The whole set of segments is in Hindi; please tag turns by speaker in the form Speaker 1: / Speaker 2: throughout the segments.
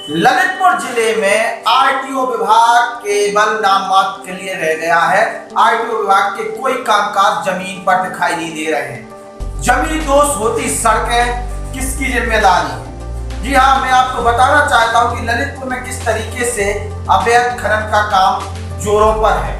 Speaker 1: ललितपुर जिले में आरटीओ विभाग केवल नाम मात्र के लिए रह गया है। आरटीओ विभाग के कोई कामकाज जमीन पर दिखाई नहीं दे रहे हैं। जमीन दोष होती सड़कें, किसकी जिम्मेदारी? जी हाँ, मैं आपको बताना चाहता हूँ कि ललितपुर में किस तरीके से अवैध खनन का काम जोरों पर है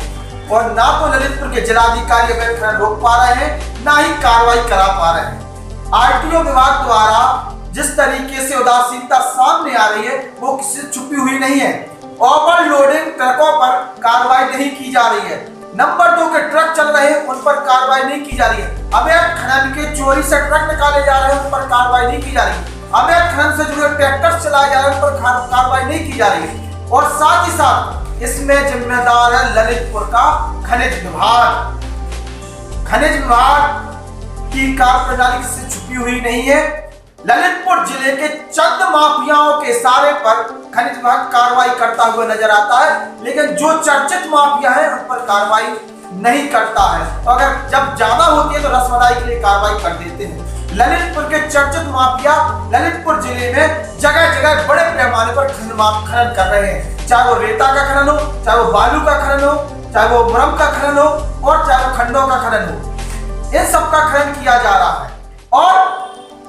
Speaker 1: और ना तो ललितपुर के जिलाधिकारी अवैध खनन रोक पा रहे हैं, ना ही कार्रवाई करा पा रहे हैं। आरटीओ विभाग द्वारा जिस तरीके से उदासीनता सामने आ रही है वो किसी से छुपी हुई नहीं है। ओवरलोडिंग ट्रकों पर कार्रवाई नहीं की जा रही है। नंबर 2 के ट्रक चल रहे हैं, उन पर कार्रवाई नहीं की जा रही है। अवैध खनन के चोरी से ट्रक निकाले जा रहे हैं, उन पर कार्रवाई नहीं की जा रही है। अवैध खनन से जुड़े ट्रैक्टर चलाए जा रहे हैं, उन पर कार्रवाई नहीं की जा रही है। और साथ ही साथ इसमें जिम्मेदार है ललितपुर का खनिज विभाग। खनिज विभाग की कार्यप्रणाली किसी छुपी हुई नहीं है। ललितपुर जिले के चंद माफियाओं के इशारे पर खनिज विभाग कार्रवाई करता हुआ नजर आता है, लेकिन जो चर्चित माफिया है उन पर कार्रवाई नहीं करता है। तो अगर जब ज्यादा होती है तो रसमलाई के लिए कार्रवाई कर देते हैं। ललितपुर के चर्चित माफिया ललितपुर जिले में जगह जगह बड़े पैमाने पर खनन कर रहे हैं। चाहे वो रेता का खनन हो, चाहे वो बालू का खनन हो, चाहे वो मुरम का खनन हो और चाहे वो खंडों का खनन हो, इन सब का खनन किया जा रहा है। और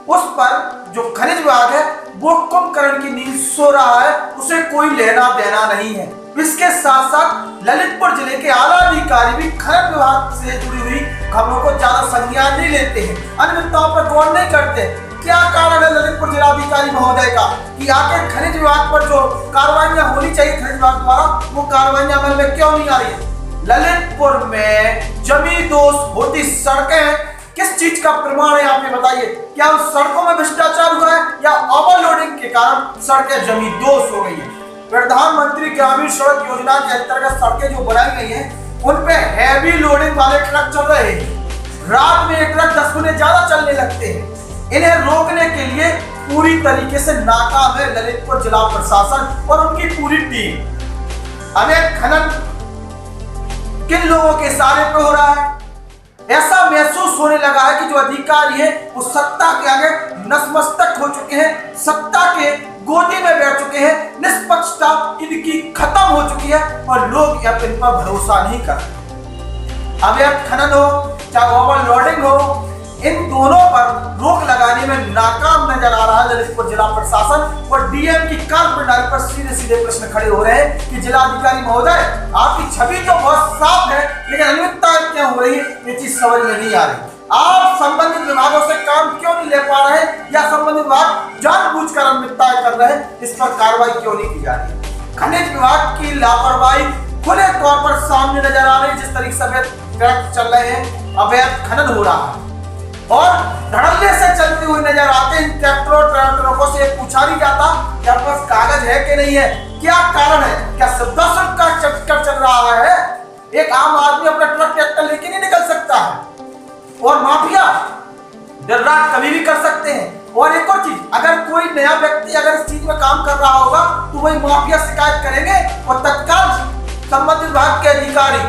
Speaker 1: उस पर जो खनिज विभाग है वो कुंभकर्ण की नींद सो रहा है, उसे कोई लेना देना नहीं है। इसके साथ साथ ललितपुर जिले के आला अधिकारी भी खनन विभाग से जुड़ी हुई खबरों को ज्यादा संज्ञान नहीं लेते हैं, अनियमितताओं पर गौर नहीं करते। क्या कारण है ललितपुर जिलाधिकारी महोदय का कि आखिर खनिज विभाग पर जो कार्रवाइयां होनी चाहिए खनिज विभाग द्वारा वो कार्रवाइयां अमल में क्यों नहीं आ रही है? ललितपुर में जमीन दोष होती सड़कें किस चीज का प्रमाण है? आप ये बताइए, क्या उस सड़कों में भ्रष्टाचार हुआ है या ओवरलोडिंग के कारण सड़कें जमीन दोष हो गई है? प्रधानमंत्री ग्रामीण सड़क योजना के अंतर्गत सड़कें जो बनाई गई हैं उन पे हैवी लोडिंग वाले ट्रक चल रहे हैं। रात में ट्रक 10 गुने ज्यादा चलने लगते हैं। इन्हें रोकने के लिए पूरी तरीके से नाकाम है ललितपुर जिला प्रशासन और उनकी पूरी टीम। अवैध खनन किन लोगों के इशारे पे हो रहा है? ऐसा महसूस होने लगा है कि जो अधिकारी है वो सत्ता के आगे नतमस्तक हो चुके हैं, सत्ता के गोदी में बैठ चुके हैं, निष्पक्षता इनकी खत्म हो चुकी है और लोग अब इन पर भरोसा नहीं कर रहे। अवैध खनन हो चाहे ओवरलोडिंग हो, इन दोनों पर रोक लगाने में नाकाम नजर आ रहा है ललितपुर जिला प्रशासन और डीएम की कार्यप्रणाली पर सीधे सीधे प्रश्न खड़े हो रहे हैं कि जिलाधिकारी महोदय, आपकी छवि तो बहुत साफ है, लेकिन अनियमितता क्यों हो रही है ये चीज समझ में नहीं आ रही। आप संबंधित विभागों से काम क्यों नहीं ले पा रहे हैं या संबंधित विभाग जानबूझकर अनियमितता कर रहे हैं, इस पर कार्रवाई क्यों नहीं की जा रही? खनिज विभाग की लापरवाही खुले तौर पर सामने नजर आ रही है। जिस तरीके से अवैध ट्रक चल रहे हैं, अवैध खनन हो रहा है और धड़ल्ले से चलते हुए नजर आते हैं। ट्रैक्टरों से पूछा नहीं जाता कि आपके पास कागज है कि नहीं है, क्या कारण है, क्या सुविधा शुल्क का चक्कर चल रहा है? एक आम आदमी अपना ट्रक ट्रैक्टर लेके नहीं निकल सकता है और माफिया देर रात कभी भी कर सकते हैं। और एक और चीज, अगर कोई नया व्यक्ति अगर इस चीज में काम कर रहा होगा तो वही माफिया शिकायत करेंगे और तत्काल संबंधित विभाग के अधिकारी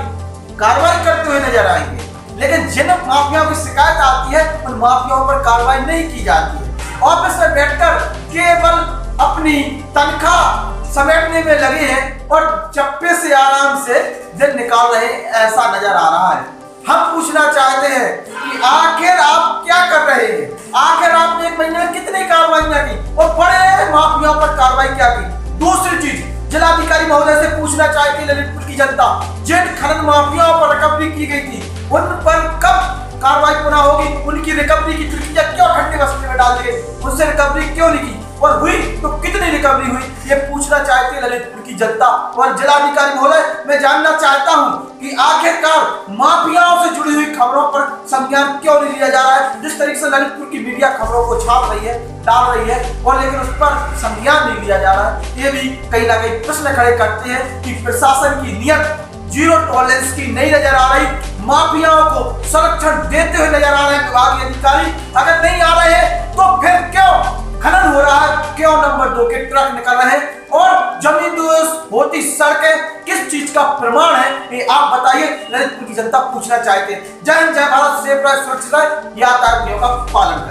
Speaker 1: कार्रवाई करते हुए नजर आएंगे। लेकिन जिन माफियाओं की शिकायत आती है उन माफियाओं पर कार्रवाई नहीं की जाती है। ऑफिस में बैठकर केवल अपनी तनख्वाह समेटने में लगे हैं और चप्पे से आराम से दिन निकाल रहे हैं, ऐसा नजर आ रहा है। हम पूछना चाहते हैं कि आखिर आप क्या कर रहे हैं? आखिर आपने 1 महीने में कितनी कार्रवाइयां की और बड़े माफियाओं पर कार्रवाई क्या की? दूसरी चीज, जिलाधिकारी महोदय से पूछना चाहती है ललितपुर की जनता, जिन खनन माफियाओं पर रिकवरी की गई थी उन पर कब कार्रवाई पुनः होगी? उनकी रिकवरी की प्रक्रिया क्यों ठंडे बस्ते में डाल दिए? उनसे रिकवरी क्यों नहीं की और हुई तो कितनी रिकवरी हुई? ये पूछना चाहती है ललितपुर की जनता। और जिलाधिकारी महोदय, मैं जानना चाहता हूं कि आखिरकार माफियाओं से जुड़ी हुई खबरों पर संज्ञान क्यों नहीं लिया जा रहा है? जिस तरीके से ललितपुर की मीडिया खबरों को छाप रही है, डाल रही है और लेकिन उस पर संज्ञान नहीं लिया जा रहा है, ये भी कहीं ना कहीं प्रश्न खड़े करते हैं कि प्रशासन की नीयत जीरो टॉलरेंस की नहीं नजर आ रही। माफियाओं को संरक्षण देते हुए नजर आ रहे हैं विभागीय अधिकारी। अगर नहीं आ रहे हैं तो फिर क्यों खनन हो रहा है? क्यों नंबर 2 के ट्रक निकल रहे हैं और जमीन दोष होती सड़कें किस चीज का प्रमाण है? ये आप बताइए, ललितपुर की जनता पूछना चाहते हैं। जय हिंद, जय भारत, सेफ रहे, सुरक्षित रहे, यातायात नियमों का पालन करें।